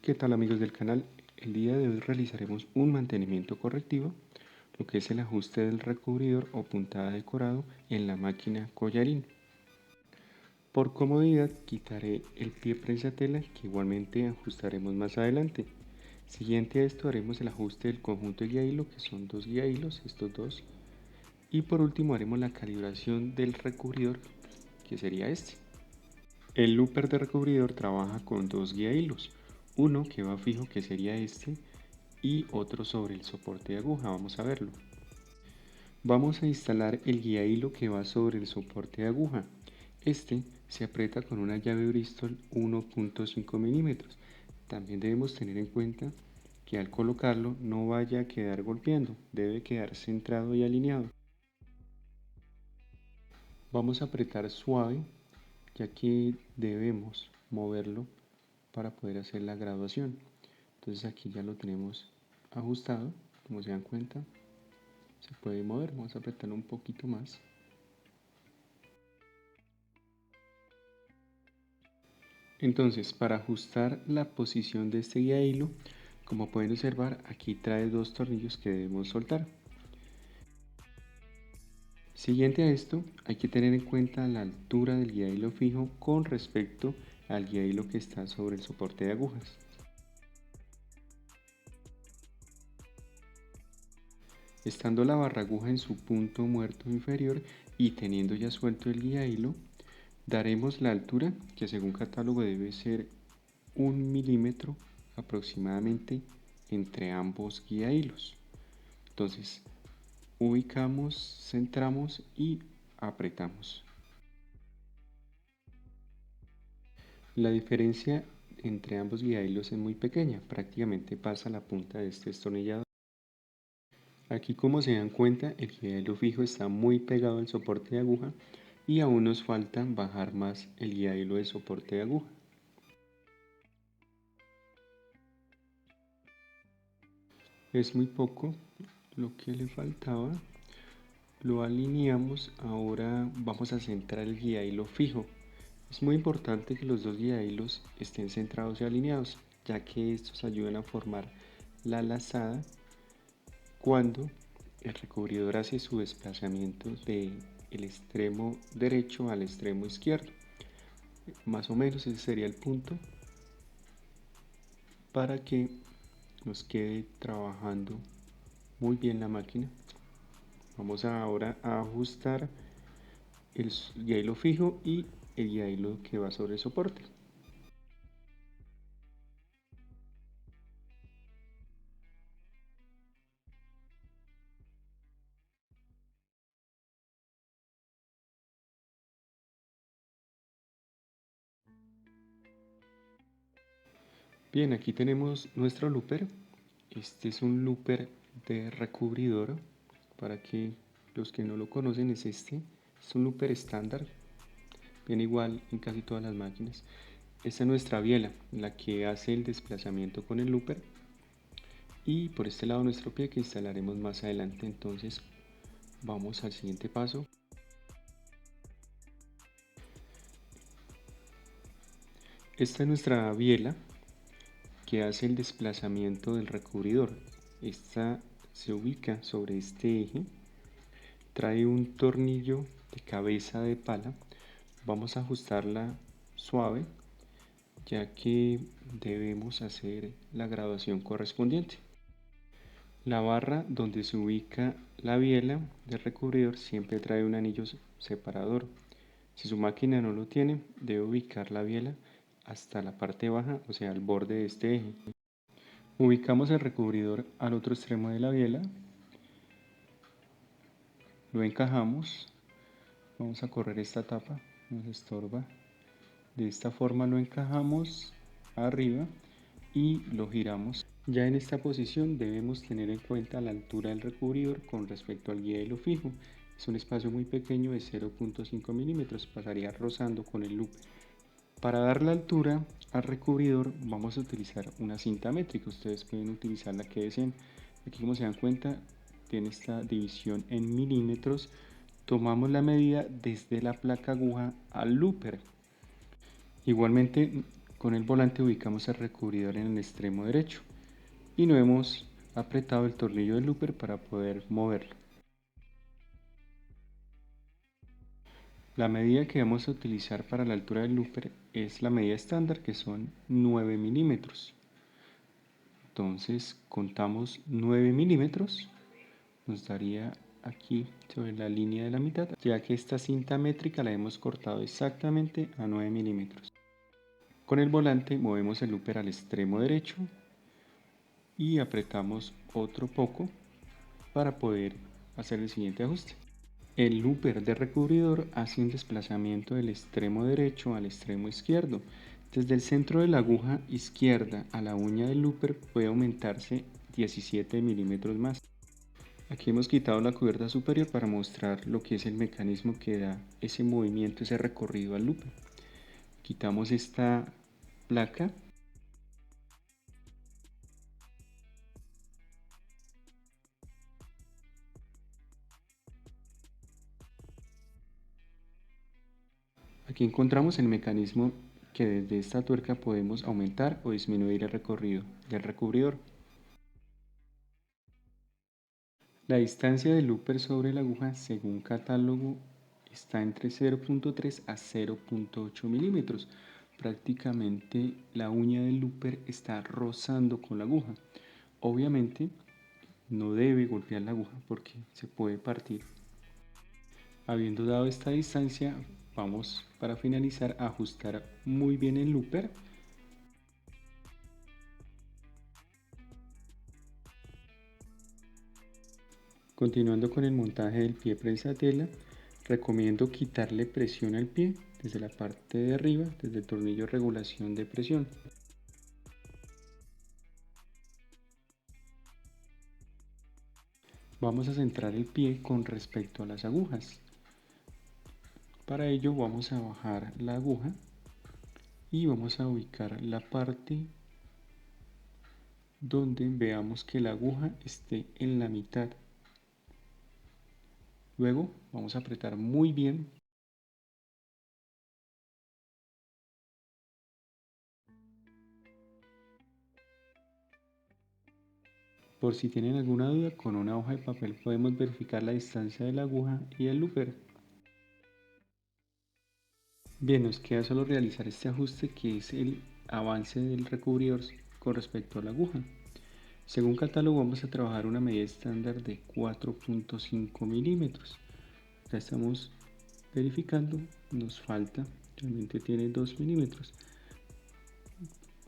¿Qué tal amigos del canal? El día de hoy realizaremos un mantenimiento correctivo, lo que es el ajuste del recubridor o puntada decorado en la máquina collarín. Por comodidad quitaré el pie prensatela que igualmente ajustaremos más adelante. Siguiente a esto haremos el ajuste del conjunto de guía hilo, que son dos guía hilos, estos dos. Y por último haremos la calibración del recubridor, que sería este. El looper de recubridor trabaja con dos guía hilos, uno que va fijo, que sería este, y otro sobre el soporte de aguja. Vamos a verlo. Vamos a instalar el guía hilo que va sobre el soporte de aguja. Este se aprieta con una llave Bristol 1.5 milímetros. También debemos tener en cuenta que al colocarlo no vaya a quedar golpeando, debe quedar centrado y alineado. Vamos a apretar suave, ya que debemos moverlo para poder hacer la graduación. Entonces aquí ya lo tenemos ajustado, como se dan cuenta. Se puede mover, vamos a apretarlo un poquito más. Entonces, para ajustar la posición de este guía hilo, como pueden observar, aquí trae dos tornillos que debemos soltar. Siguiente a esto, hay que tener en cuenta la altura del guía hilo fijo con respecto al guía hilo que está sobre el soporte de agujas. Estando la barra aguja en su punto muerto inferior y teniendo ya suelto el guía hilo, daremos la altura, que según catálogo debe ser 1 milímetro aproximadamente entre ambos guía hilos. Entonces, ubicamos, centramos y apretamos. La diferencia entre ambos guía hilos es muy pequeña, prácticamente pasa la punta de este destornillador. Aquí, como se dan cuenta, el guía hilo fijo está muy pegado al soporte de aguja y aún nos falta bajar más el guía hilo de soporte de aguja. Es muy poco lo que le faltaba. Lo alineamos. Ahora vamos a centrar el guía hilo fijo. Es muy importante que los dos guía hilos estén centrados y alineados, ya que estos ayudan a formar la lazada cuando el recubridor hace su desplazamiento del extremo derecho al extremo izquierdo. Más o menos ese sería el punto para que nos quede trabajando muy bien la máquina. Vamos ahora a ajustar el guía hilo fijo y el guía hilo que va sobre el soporte. Bien, aquí tenemos nuestro looper. Este es un looper de recubridor. Para que los que no lo conocen, es un looper estándar. Viene igual en casi todas las máquinas. Esta es nuestra biela, la que hace el desplazamiento con el looper. Y por este lado nuestro pie, que instalaremos más adelante. Entonces vamos al siguiente paso. Esta es nuestra biela que hace el desplazamiento del recubridor. Esta se ubica sobre este eje, trae un tornillo de cabeza de pala. Vamos a ajustarla suave, ya que debemos hacer la graduación correspondiente. La barra donde se ubica la biela del recubridor siempre trae un anillo separador. Si su máquina no lo tiene, debe ubicar la biela hasta la parte baja, o sea, al borde de este eje. Ubicamos el recubridor al otro extremo de la biela, lo encajamos, vamos a correr esta tapa, nos estorba. De esta forma lo encajamos arriba y lo giramos. Ya en esta posición debemos tener en cuenta la altura del recubridor con respecto al guía hilo fijo. Es un espacio muy pequeño de 0.5 milímetros, pasaría rozando con el loop. Para dar la altura al recubridor vamos a utilizar una cinta métrica. Ustedes pueden utilizar la que deseen. Aquí, como se dan cuenta, tiene esta división en milímetros. Tomamos la medida desde la placa aguja al looper. Igualmente Con el volante ubicamos el recubridor en el extremo derecho y no hemos apretado el tornillo del looper para poder moverlo. La medida que vamos a utilizar para la altura del looper es la medida estándar, que son 9 milímetros. Entonces contamos 9 milímetros, nos daría aquí sobre la línea de la mitad, ya que esta cinta métrica la hemos cortado exactamente a 9 milímetros. Con el volante movemos el looper al extremo derecho y apretamos otro poco para poder hacer el siguiente ajuste. El looper de recubridor hace un desplazamiento del extremo derecho al extremo izquierdo. Desde el centro de la aguja izquierda a la uña del looper puede aumentarse 17 milímetros más. Aquí hemos quitado la cubierta superior para mostrar lo que es el mecanismo que da ese movimiento, ese recorrido al looper. Quitamos esta placa. Aquí encontramos el mecanismo que desde esta tuerca podemos aumentar o disminuir el recorrido del recubridor. La distancia del looper sobre la aguja, según catálogo, está entre 0.3 a 0.8 milímetros. Prácticamente la uña del looper está rozando con la aguja. Obviamente no debe golpear la aguja porque se puede partir. Habiendo dado esta distancia, vamos para finalizar a ajustar muy bien el looper. Continuando con el montaje del pie prensatela, recomiendo quitarle presión al pie desde la parte de arriba, desde el tornillo regulación de presión. Vamos a centrar el pie con respecto a las agujas. Para ello vamos a bajar la aguja y vamos a ubicar la parte donde veamos que la aguja esté en la mitad. Luego vamos a apretar muy bien. Por si tienen alguna duda, con una hoja de papel podemos verificar la distancia de la aguja y el looper. Bien, nos queda solo realizar este ajuste que es el avance del recubridor con respecto a la aguja. Según catálogo vamos a trabajar una medida estándar de 4.5 milímetros. Ya estamos verificando, nos falta, realmente tiene 2 milímetros.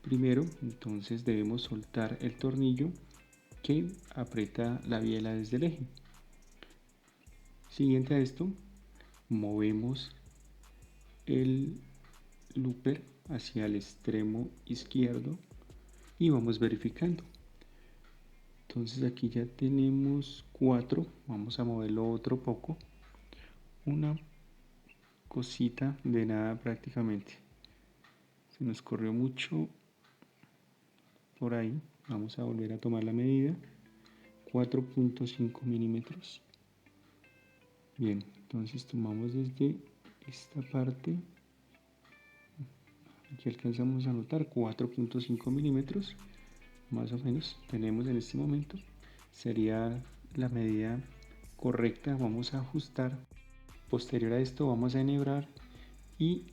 Primero, entonces debemos soltar el tornillo que aprieta la biela desde el eje. Siguiente a esto, movemos el looper hacia el extremo izquierdo y vamos verificando. Entonces aquí ya tenemos 4, vamos a moverlo otro poco, una cosita de nada prácticamente, se nos corrió mucho por ahí. Vamos a volver a tomar la medida, 4.5 milímetros. Bien, entonces tomamos desde esta parte, aquí alcanzamos a notar 4.5 milímetros, más o menos tenemos en este momento. Sería la medida correcta. Vamos a ajustar. Posterior a esto vamos a enhebrar y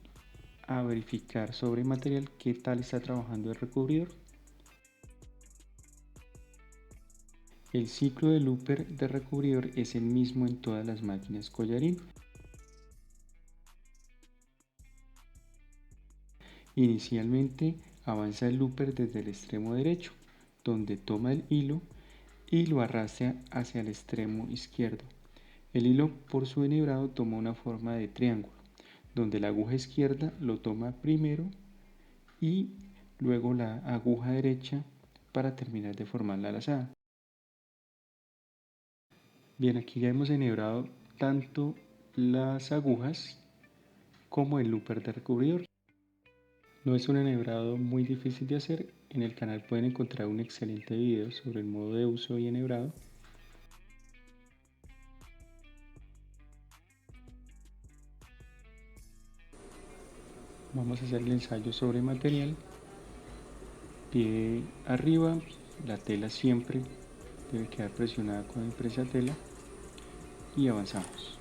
a verificar sobre el material qué tal está trabajando el recubridor. El ciclo de looper de recubridor es el mismo en todas las máquinas collarín. Inicialmente avanza el looper desde el extremo derecho, donde toma el hilo y lo arrastra hacia el extremo izquierdo. El hilo por su enhebrado toma una forma de triángulo, donde la aguja izquierda lo toma primero y luego la aguja derecha para terminar de formar la lazada. Bien, aquí ya hemos enhebrado tanto las agujas como el looper de recubridor. No es un enhebrado muy difícil de hacer. En el canal pueden encontrar un excelente video sobre el modo de uso y enhebrado. Vamos a hacer el ensayo sobre material. Pie arriba, la tela siempre debe quedar presionada con el tela y avanzamos.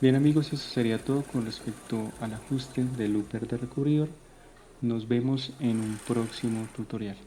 Bien amigos, eso sería todo con respecto al ajuste del looper de recubridor. Nos vemos en un próximo tutorial.